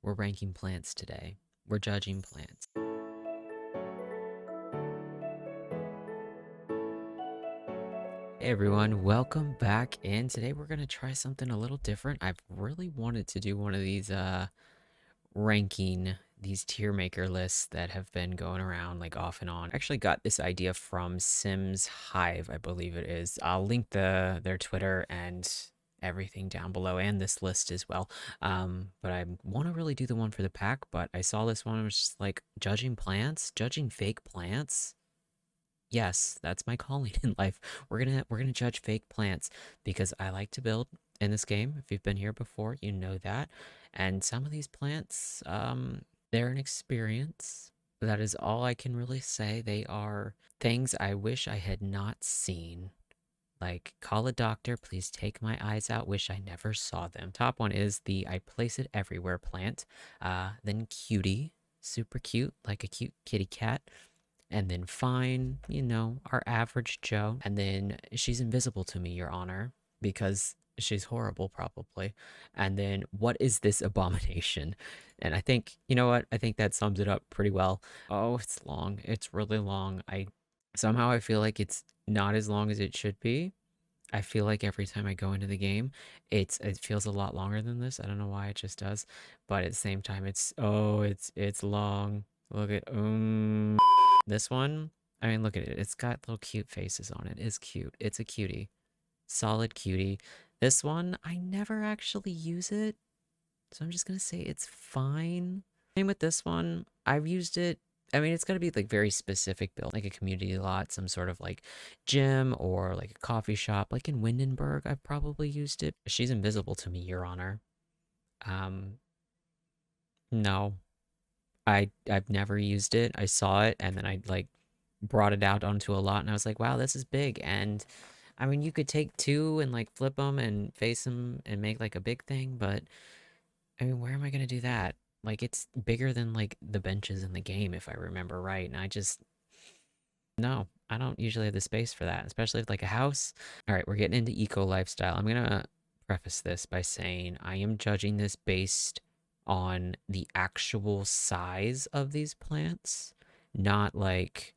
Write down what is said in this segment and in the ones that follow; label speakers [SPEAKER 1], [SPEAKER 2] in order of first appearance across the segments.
[SPEAKER 1] We're ranking plants today. We're judging plants. Hey everyone, welcome back. And today we're going to try something a little different. I've really wanted to do one of these ranking, these tier maker lists that have been going around like off and on. I actually got this idea from Sims Hive, I believe it is. I'll link their Twitter and everything down below and this list as well. But I want to really do the one for the pack, but I saw this one, I was just like judging plants, judging fake plants. Yes, that's my calling in life. We're gonna judge fake plants because I like to build in this game. If you've been here before, you know that. And some of these plants, they're an experience. That is all I can really say. They are things I wish I had not seen. Like, call a doctor, please take my eyes out, wish I never saw them. Top one is the I place it everywhere plant. Then cutie, super cute, like a cute kitty cat. And then fine, you know, our average Joe. And then she's invisible to me, Your Honor, because she's horrible, probably. And then what is this abomination? And I think, you know what? I think that sums it up pretty well. Oh, it's long. It's really long. I feel like it's not as long as it should be. I feel like every time I go into the game, it feels a lot longer than this. I don't know why it just does, but at the same time, it's long. Look at this one. I mean, look at it. It's got little cute faces on it. It's cute. It's a cutie, solid cutie. This one, I never actually use it, so I'm just gonna say it's fine. Same with this one. I've used it. I mean, it's got to be like very specific build, like a community lot, some sort of like gym or like a coffee shop. Like in Windenburg, I've probably used it. She's invisible to me, Your Honor. Um, no, I've never used it. I saw it and then I like brought it out onto a lot and I was like, wow, this is big. And I mean, you could take two and like flip them and face them and make like a big thing, but I mean, where am I gonna do that? Like, it's bigger than like the benches in the game, if I remember right. And no, I don't usually have the space for that, especially with like a house. All right, we're getting into eco lifestyle. I'm gonna preface this by saying I am judging this based on the actual size of these plants, not like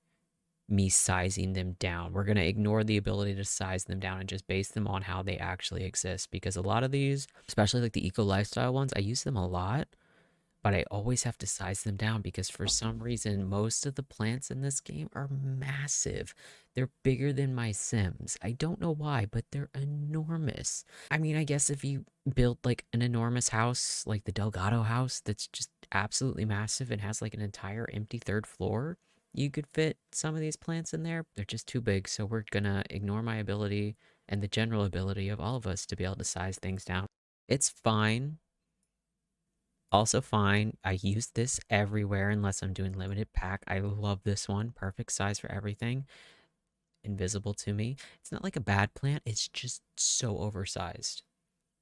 [SPEAKER 1] me sizing them down. We're going to ignore the ability to size them down and just base them on how they actually exist because a lot of these, especially like the eco lifestyle ones, I use them a lot, but I always have to size them down because for some reason, most of the plants in this game are massive. They're bigger than my Sims. I don't know why, but they're enormous. I mean, I guess if you build like an enormous house, like the Delgado house, that's just absolutely massive and has like an entire empty third floor, you could fit some of these plants in there. They're just too big, so we're gonna ignore my ability and the general ability of all of us to be able to size things down. It's fine. Also fine. I use this everywhere unless I'm doing limited pack. I love this one. Perfect size for everything. Invisible to me. It's not like a bad plant. It's just so oversized.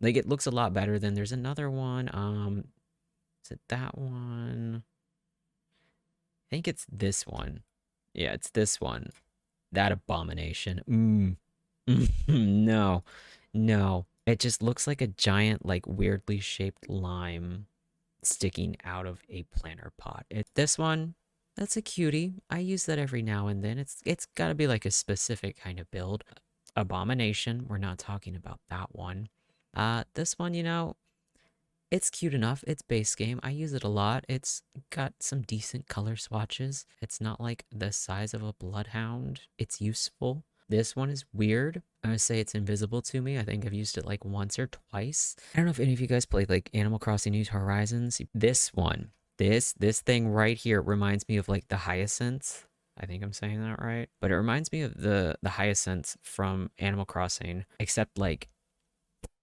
[SPEAKER 1] Like it looks a lot better than there's another one. Is it that one? I think it's this one. Yeah, it's this one. That abomination. No. No. It just looks like a giant, like weirdly shaped lime sticking out of a planter pot. This one, that's a cutie. I use that every now and then. It's got to be like a specific kind of build. Abomination, we're not talking about that one. This one, you know, it's cute enough. It's base game. I use it a lot. It's got some decent color swatches. It's not like the size of a bloodhound. It's useful. This one is weird. I would say it's invisible to me. I think I've used it like once or twice. I don't know if any of you guys played like Animal Crossing New Horizons. This one, this thing right here reminds me of like the hyacinth. I think I'm saying that right. But it reminds me of the hyacinth from Animal Crossing, except like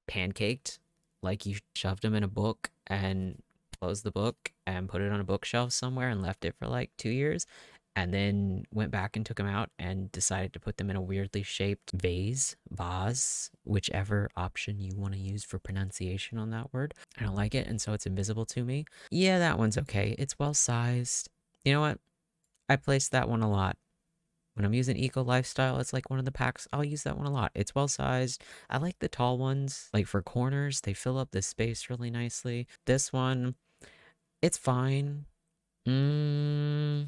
[SPEAKER 1] pancaked. Like you shoved them in a book and closed the book and put it on a bookshelf somewhere and left it for like 2 years and then went back and took them out and decided to put them in a weirdly shaped vase, whichever option you want to use for pronunciation on that word. I don't like it, and so it's invisible to me. Yeah, that one's okay. It's well sized. You know what? I placed that one a lot. When I'm using eco lifestyle, it's like one of the packs. I'll use that one a lot. It's well sized. I like the tall ones. Like for corners, they fill up the space really nicely. This one, It's fine. I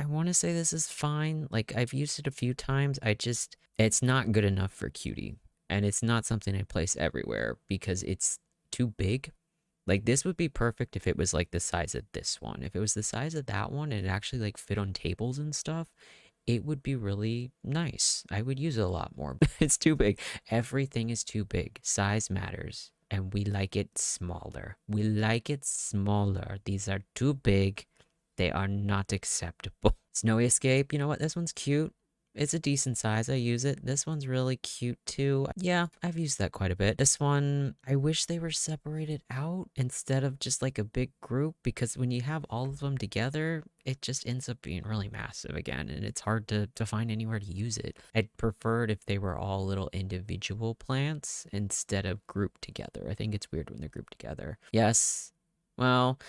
[SPEAKER 1] want to say this is fine. Like, I've used it a few times. It's not good enough for cutie. And it's not something I place everywhere because it's too big. Like, this would be perfect if it was like the size of this one. If it was the size of that one and it actually like fit on tables and stuff, it would be really nice. I would use it a lot more. It's too big. Everything is too big. Size matters. And we like it smaller. We like it smaller. These are too big. They are not acceptable. Snowy Escape, you know what? This one's cute. It's a decent size. I use it. This one's really cute too. Yeah, I've used that quite a bit. This one, I wish they were separated out instead of just like a big group, because when you have all of them together, it just ends up being really massive again, and it's hard to find anywhere to use it. I'd prefer it if they were all little individual plants instead of grouped together. I think it's weird when they're grouped together. Yes. Well,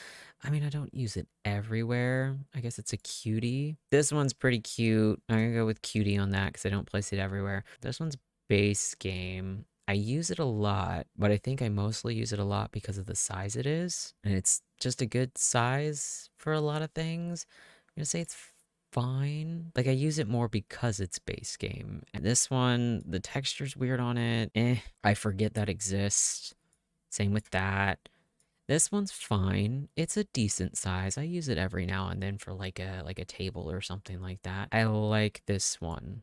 [SPEAKER 1] I mean, I don't use it everywhere. I guess it's a cutie. This one's pretty cute. I'm gonna go with cutie on that because I don't place it everywhere. This one's base game. I use it a lot, but I think I mostly use it a lot because of the size it is. And it's just a good size for a lot of things. I'm gonna say it's fine. Like, I use it more because it's base game. And this one, the texture's weird on it. I forget that exists. Same with that. This one's fine. It's a decent size. I use it every now and then for like a table or something like that. I like this one.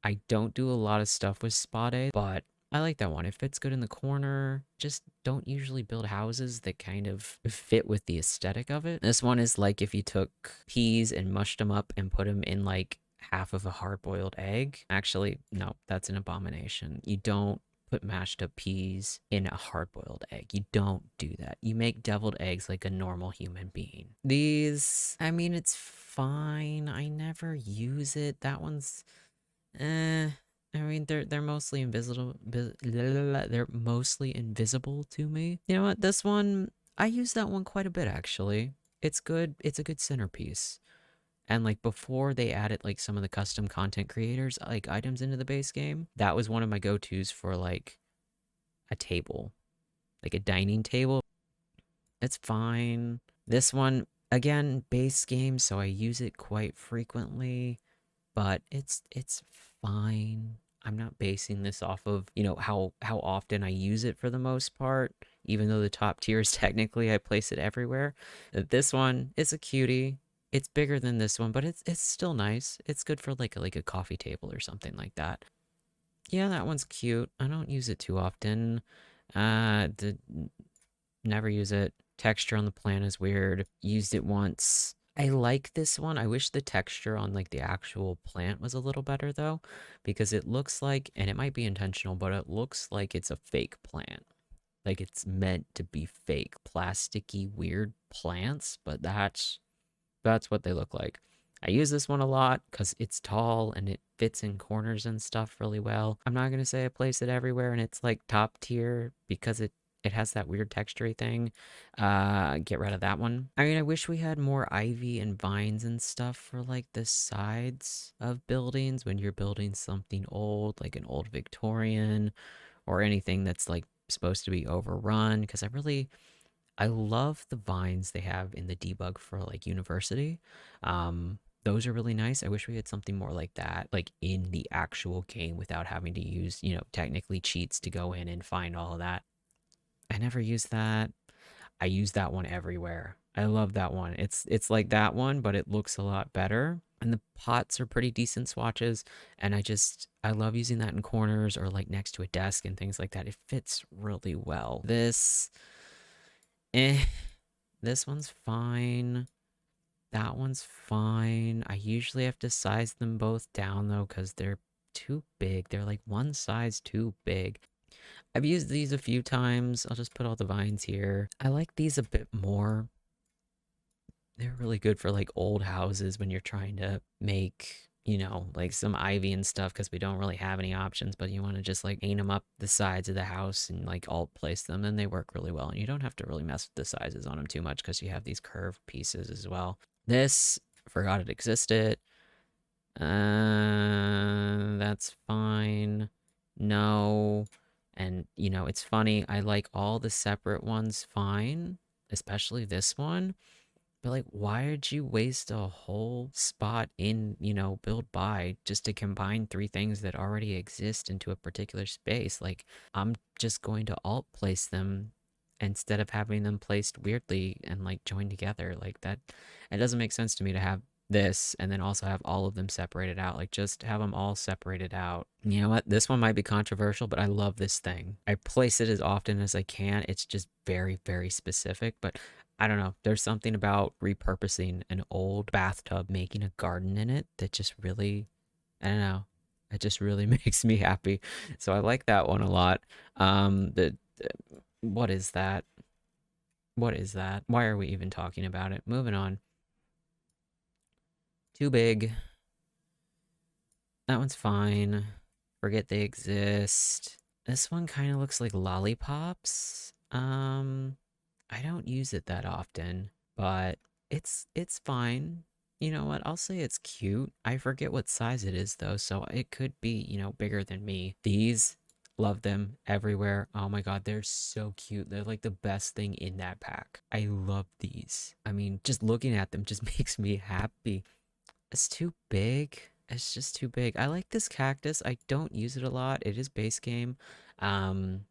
[SPEAKER 1] I don't do a lot of stuff with spotted, but I like that one. It fits good in the corner. Just don't usually build houses that kind of fit with the aesthetic of it. This one is like if you took peas and mushed them up and put them in like half of a hard-boiled egg. Actually, no, that's an abomination. You don't put mashed up peas in a hard-boiled egg. You don't do that. You make deviled eggs like a normal human being. These, I mean, it's fine. I never use it. That one's, I mean, they're mostly invisible. They're mostly invisible to me. You know what? This one, I use that one quite a bit actually. It's good. It's a good centerpiece. And like before they added like some of the custom content creators like items into the base game, that was one of my go-tos for like a table, like a dining table. It's fine. This one, again, base game, so I use it quite frequently, but it's fine. I'm not basing this off of, how often I use it for the most part, even though the top tier is technically I place it everywhere. This one is a cutie. It's bigger than this one, but it's still nice. It's good for like a coffee table or something like that. Yeah, that one's cute. I don't use it too often. Never use it. Texture on the plant is weird. Used it once. I like this one. I wish the texture on like the actual plant was a little better though, because it looks like, and it might be intentional, but it looks like it's a fake plant. Like it's meant to be fake, plasticky, weird plants, but that's what they look like. I use this one a lot because it's tall and it fits in corners and stuff really well. I'm not going to say I place it everywhere and it's like top tier because it has that weird textury thing. Get rid of that one. I mean, I wish we had more ivy and vines and stuff for like the sides of buildings when you're building something old, like an old Victorian or anything that's like supposed to be overrun. Because I love the vines they have in the debug for like university. Those are really nice. I wish we had something more like that, like in the actual game without having to use, technically cheats to go in and find all of that. I never use that. I use that one everywhere. I love that one. It's like that one, but it looks a lot better. And the pots are pretty decent swatches. And I love using that in corners or like next to a desk and things like that. It fits really well. Eh, this one's fine. That one's fine. I usually have to size them both down though, because they're too big. They're like one size too big. I've used these a few times. I'll just put all the vines here. I like these a bit more. They're really good for like old houses when you're trying to make, like some ivy and stuff because we don't really have any options, but you want to just like paint them up the sides of the house and like alt place them, and they work really well. And you don't have to really mess with the sizes on them too much because you have these curved pieces as well. This, forgot it existed. That's fine. No. And, it's funny, I like all the separate ones fine. especially this one. But like, why did you waste a whole spot in, build by just to combine three things that already exist into a particular space? Like, I'm just going to alt place them instead of having them placed weirdly and like joined together. Like that, it doesn't make sense to me to have this and then also have all of them separated out. Like, just have them all separated out. You know what? This one might be controversial, but I love this thing. I place it as often as I can. It's just very, very specific, but I don't know. There's something about repurposing an old bathtub, making a garden in it that just really, I don't know. It just really makes me happy. So I like that one a lot. What is that? What is that? Why are we even talking about it? Moving on. Too big. That one's fine. Forget they exist. This one kind of looks like lollipops. I don't use it that often, but it's fine. You know what? I'll say it's cute. I forget what size it is though, so it could be, bigger than me. These, love them everywhere. Oh my god, they're so cute. They're like the best thing in that pack. I love these. I mean, just looking at them just makes me happy. It's too big. It's just too big. I like this cactus. I don't use it a lot. It is base game. Um,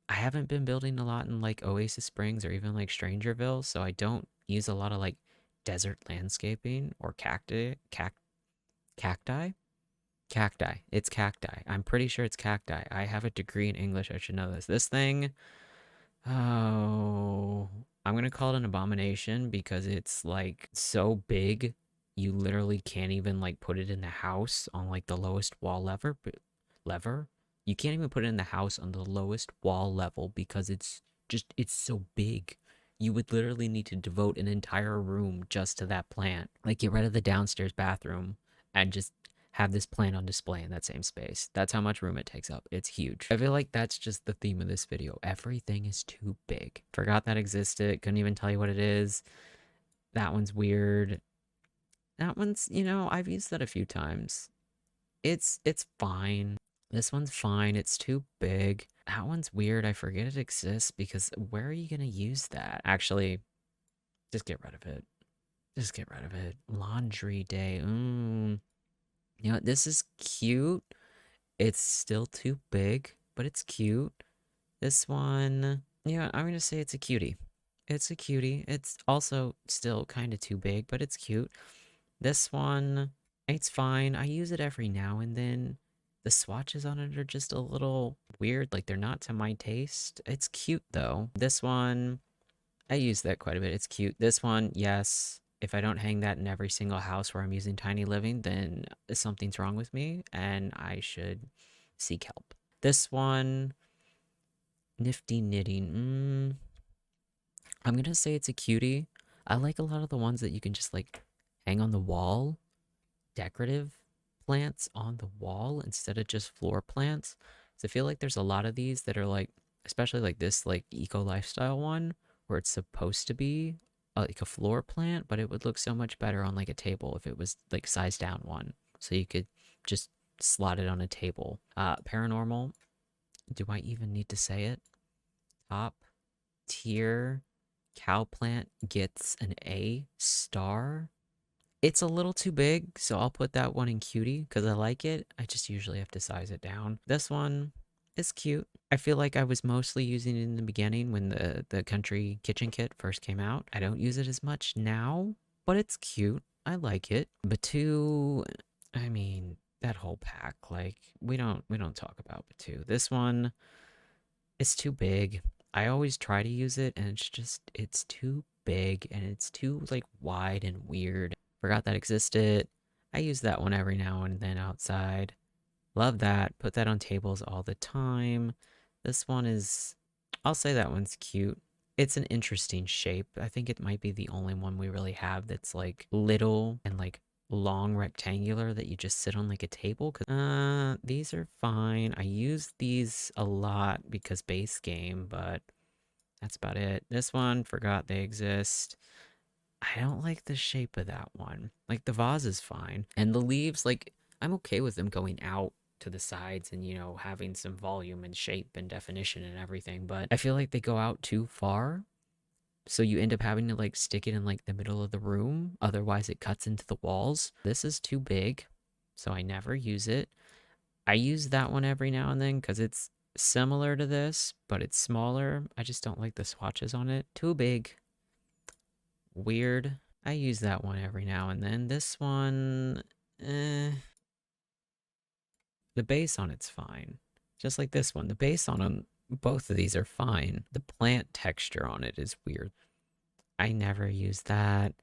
[SPEAKER 1] I haven't been building a lot in like Oasis Springs or even like Strangerville, so I don't use a lot of like desert landscaping or cacti. Cacti. It's cacti. I'm pretty sure it's cacti. I have a degree in English. I should know this. This thing, oh, I'm gonna call it an abomination because it's like so big, you literally can't even like put it in the house on like the lowest wall lever. You can't even put it in the house on the lowest wall level because it's so big. You would literally need to devote an entire room just to that plant. Like get rid of the downstairs bathroom and just have this plant on display in that same space. That's how much room it takes up. It's huge. I feel like that's just the theme of this video. Everything is too big. Forgot that existed. Couldn't even tell you what it is. That one's weird. That one's, I've used that a few times. It's fine. This one's fine. It's too big. That one's weird. I forget it exists because where are you gonna use that? Actually, just get rid of it. Just get rid of it. Laundry day. This is cute. It's still too big, but it's cute. This one, yeah, I'm gonna say it's a cutie. It's a cutie. It's also still kind of too big, but it's cute. This one, it's fine. I use it every now and then. The swatches on it are just a little weird, like they're not to my taste. It's cute though. This one, I use that quite a bit. It's cute. This one, yes. If I don't hang that in every single house where I'm using tiny living, then something's wrong with me and I should seek help. This one, nifty knitting. I'm gonna say it's a cutie. I like a lot of the ones that you can just like hang on the wall, decorative plants on the wall instead of just floor plants. So I feel like there's a lot of these that are like, especially like this like eco lifestyle one where it's supposed to be like a floor plant, but it would look so much better on like a table if it was like size down one. So you could just slot it on a table. Paranormal. Do I even need to say it? Top tier cow plant gets an A star. It's a little too big, so I'll put that one in cutie because I like it. I just usually have to size it down. This one is cute. I feel like I was mostly using it in the beginning when the country kitchen kit first came out. I don't use it as much now, but it's cute. I like it. Batu, I mean, that whole pack, like we don't talk about Batu. This one is too big. I always try to use it and it's too big and it's too like wide and weird. Forgot that existed. I use that one every now and then outside. Love that. Put that on tables all the time. This one is, I'll say that one's cute. It's an interesting shape. I think it might be the only one we really have that's like little and like long rectangular that you just sit on like a table. These are fine. I use these a lot because base game, but that's about it. This one, forgot they exist. I don't like the shape of that one. Like the vase is fine. And the leaves, like I'm okay with them going out to the sides and, having some volume and shape and definition and everything. But I feel like they go out too far So you end up having to like stick it in like the middle of the room. Otherwise, it cuts into the walls. This is too big, so I never use it. I use that one every now and then because it's similar to this, but it's smaller. I just don't like the swatches on it. Too big. Weird. I use that one every now and then. This one, eh, the base on it's fine. Just like this one. The base on them, both of these are fine. The plant texture on it is weird. I never use that.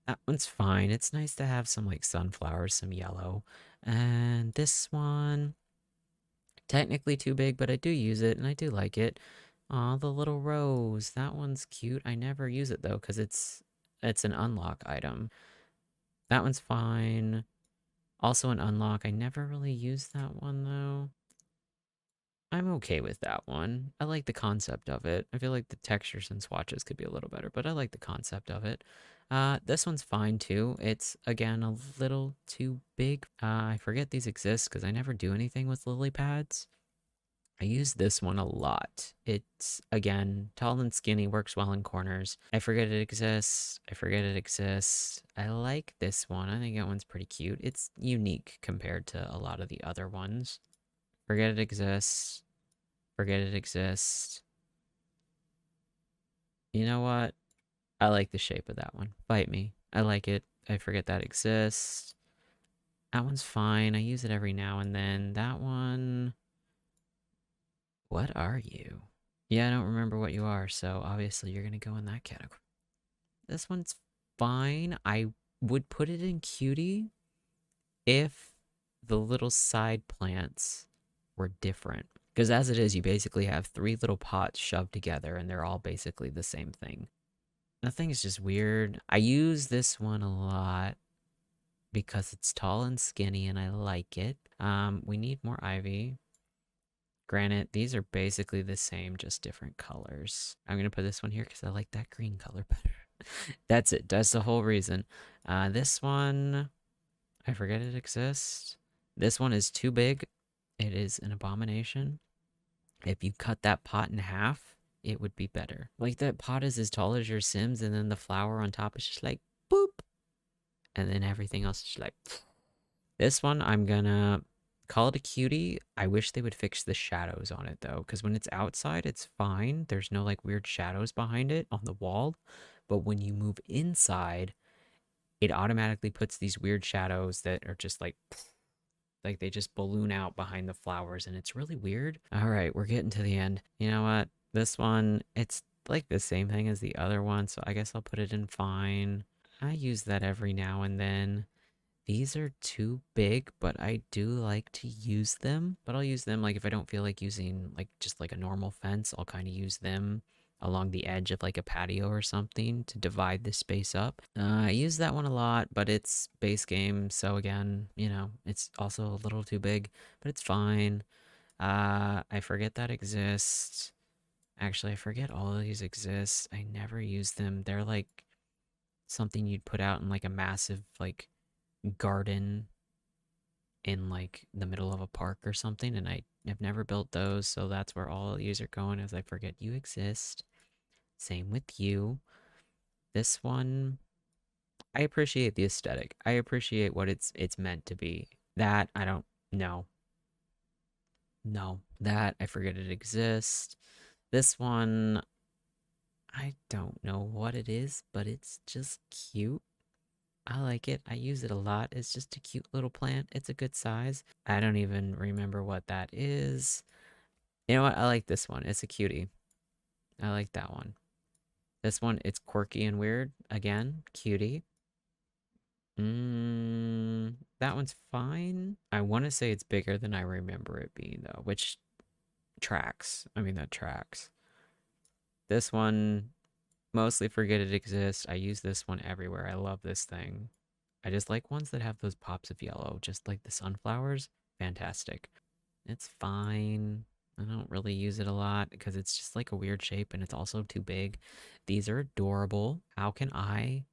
[SPEAKER 1] That one's fine. It's nice to have some like sunflowers, some yellow. And this one, technically too big, but I do use it and I do like it. Aw, the little rose. That one's cute. I never use it though, because it's an unlock item. That one's fine. Also an unlock. I never really use that one though. I'm okay with that one. I like the concept of it. I feel like the textures and swatches could be a little better, but I like the concept of it. This one's fine too. It's, again, a little too big. I forget these exist because I never do anything with lily pads. I use this one a lot. It's, again, tall and skinny, works well in corners. I forget it exists. I forget it exists. I like this one. I think that one's pretty cute. It's unique compared to a lot of the other ones. Forget it exists. Forget it exists. You know what? I like the shape of that one. Bite me. I like it. I forget that exists. That one's fine. I use it every now and then. That one... What are you? Yeah, I don't remember what you are, so obviously you're gonna go in that category. This one's fine. I would put it in cutie if the little side plants were different. Because as it is, you basically have 3 little pots shoved together and they're all basically the same thing. The thing is just weird. I use this one a lot because it's tall and skinny and I like it. We need more ivy. Granite, these are basically the same, just different colors. I'm gonna put this one here because I like that green color better. That's it. That's the whole reason. This one, I forget it exists. This one is too big. It is an abomination. If you cut that pot in half, it would be better. Like, that pot is as tall as your Sims, and then the flower on top is just like, boop. And then everything else is just like, pfft. This one, I'm gonna call it a cutie. I wish they would fix the shadows on it, though, because when it's outside, it's fine. There's no, like, weird shadows behind it on the wall. But when you move inside, it automatically puts these weird shadows that are just like, pfft. Like, they just balloon out behind the flowers, and it's really weird. All right, we're getting to the end. You know what? This one, it's like the same thing as the other one, so I guess I'll put it in fine. I use that every now and then. These are too big, but I do like to use them. But I'll use them, like, if I don't feel like using, like, just like a normal fence, I'll kind of use them along the edge of like a patio or something to divide the space up. I use that one a lot, but it's base game, so again, you know, it's also a little too big, but it's fine. I forget that exists. Actually, I forget all of these exist. I never use them. They're like something you'd put out in like a massive like garden in like the middle of a park or something, and I have never built those, so that's where all of these are going, as I forget you exist. Same with you. This one, I appreciate the aesthetic. I appreciate what it's meant to be. That I don't know. No, that I forget it exists. This one, I don't know what it is, but it's just cute. I like it. I use it a lot. It's just a cute little plant. It's a good size. I don't even remember what that is. You know what? I like this one. It's a cutie. I like that one. This one, it's quirky and weird. Again, cutie. That one's fine. I want to say it's bigger than I remember it being, though, which tracks. I mean, that tracks. This one, mostly forget it exists. I use this one everywhere. I love this thing. I just like ones that have those pops of yellow, just like the sunflowers. Fantastic. It's fine. I don't really use it a lot because it's just like a weird shape and it's also too big. These are adorable. How can I,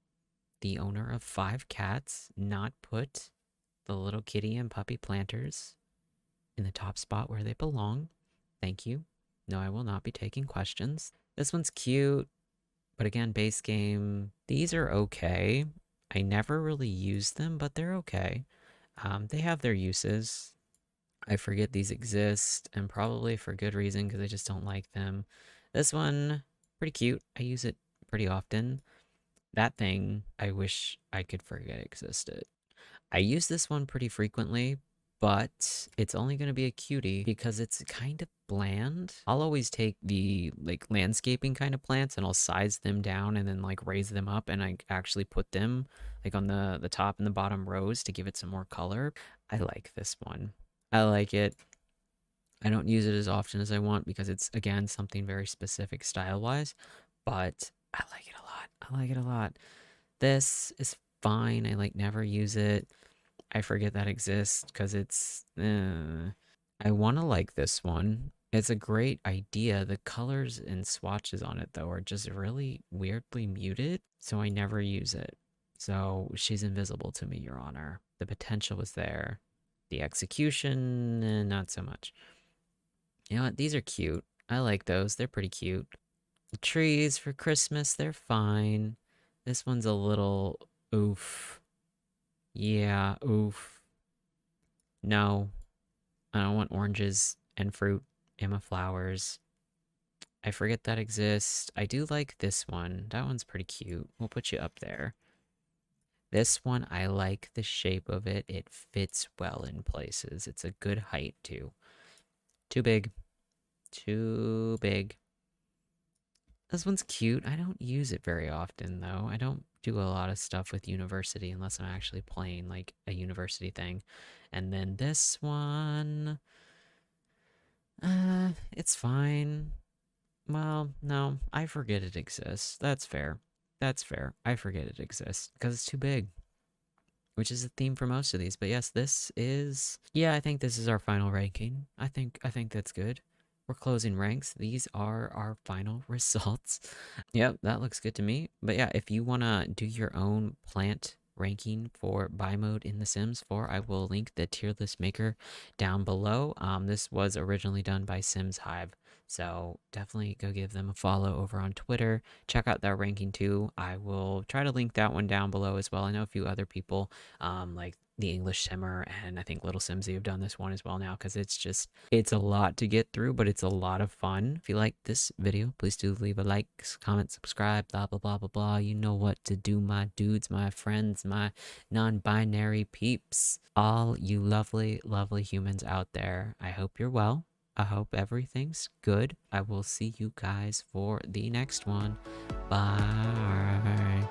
[SPEAKER 1] the owner of 5 cats, not put the little kitty and puppy planters in the top spot where they belong? Thank you. No, I will not be taking questions. This one's cute. But again, base game, these are okay. I never really use them, but they're okay. They have their uses. I forget these exist, and probably for good reason because I just don't like them. This one, pretty cute. I use it pretty often. That thing, I wish I could forget existed. I use this one pretty frequently, but it's only going to be a cutie because it's kind of bland. I'll always take the like landscaping kind of plants and I'll size them down and then like raise them up and I actually put them like on the top and the bottom rows to give it some more color. I like this one. I like it. I don't use it as often as I want because it's again something very specific style wise, but I like it a lot. I like it a lot. This is fine. I like never use it. I forget that exists because it's. I want to like this one. It's a great idea. The colors and swatches on it, though, are just really weirdly muted, so I never use it. So she's invisible to me, Your Honor. The potential was there. The execution, not so much. You know what? These are cute. I like those. They're pretty cute. The trees for Christmas, they're fine. This one's a little oof. Yeah, oof. No, I don't want oranges and fruit in my flowers. I forget that exists. I do like this one. That one's pretty cute. We'll put you up there. This one, I like the shape of it. It fits well in places. It's a good height, too. Too big. Too big. This one's cute. I don't use it very often, though. I don't do a lot of stuff with university unless I'm actually playing, like, a university thing. And then this one... it's fine. Well, no, I forget it exists. That's fair. That's fair. I forget it exists because it's too big, which is a theme for most of these. But yes, this is yeah, I think this is our final ranking. I think that's good. We're closing ranks. These are our final results. Yep, that looks good to me. But yeah, if you want to do your own plant ranking for buy mode in The Sims 4, I will link the tier list maker down below. This was originally done by Sims Hive. So definitely go give them a follow over on Twitter. Check out their ranking too. I will try to link that one down below as well. I know a few other people, like the English Simmer and I think Little Simsy have done this one as well now because it's a lot to get through, but it's a lot of fun. If you like this video, please do leave a like, comment, subscribe, blah, blah, blah, blah, blah. You know what to do, my dudes, my friends, my non-binary peeps. All you lovely, lovely humans out there. I hope you're well. I hope everything's good. I will see you guys for the next one. Bye.